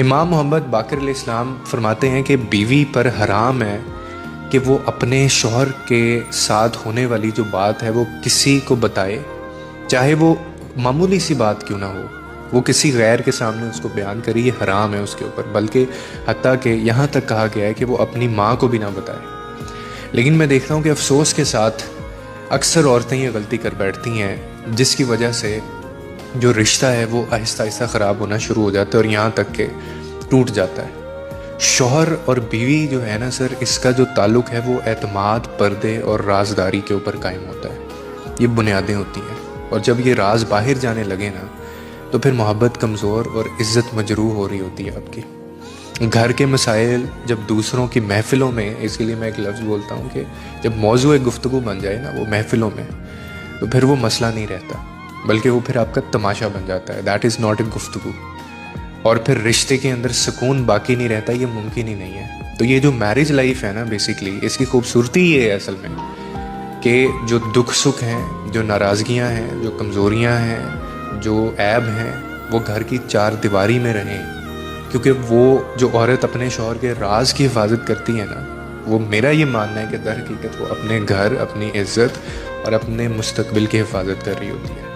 امام محمد باقر علیہ السلام فرماتے ہیں کہ بیوی پر حرام ہے کہ وہ اپنے شوہر کے ساتھ ہونے والی جو بات ہے وہ کسی کو بتائے، چاہے وہ معمولی سی بات کیوں نہ ہو، وہ کسی غیر کے سامنے اس کو بیان کرے، یہ حرام ہے اس کے اوپر، بلکہ حتیٰ کہ یہاں تک کہا گیا ہے کہ وہ اپنی ماں کو بھی نہ بتائے۔ لیکن میں دیکھتا ہوں کہ افسوس کے ساتھ اکثر عورتیں یہ غلطی کر بیٹھتی ہیں، جس کی وجہ سے جو رشتہ ہے وہ آہستہ آہستہ خراب ہونا شروع ہو جاتا ہے اور یہاں تک کہ ٹوٹ جاتا ہے۔ شوہر اور بیوی جو ہے نا سر، اس کا جو تعلق ہے وہ اعتماد، پردے اور رازداری کے اوپر قائم ہوتا ہے، یہ بنیادیں ہوتی ہیں، اور جب یہ راز باہر جانے لگے نا تو پھر محبت کمزور اور عزت مجروح ہو رہی ہوتی ہے آپ کی۔ گھر کے مسائل جب دوسروں کی محفلوں میں، اس کے لیے میں ایک لفظ بولتا ہوں کہ جب موضوع گفتگو بن جائے نا وہ محفلوں میں، تو پھر وہ مسئلہ نہیں رہتا، بلکہ وہ پھر آپ کا تماشا بن جاتا ہے۔ دیٹ از ناٹ اے گفتگو، اور پھر رشتے کے اندر سکون باقی نہیں رہتا، یہ ممکن ہی نہیں ہے۔ تو یہ جو میرج لائف ہے نا، بیسیکلی اس کی خوبصورتی یہ ہے اصل میں کہ جو دکھ سکھ ہیں، جو ناراضگیاں ہیں، جو کمزوریاں ہیں، جو عیب ہیں، وہ گھر کی چار دیواری میں رہیں، کیونکہ وہ جو عورت اپنے شوہر کے راز کی حفاظت کرتی ہے نا، وہ میرا یہ ماننا ہے کہ در حقیقت وہ اپنے گھر، اپنی عزت اور اپنے مستقبل کی حفاظت کر رہی ہوتی ہے۔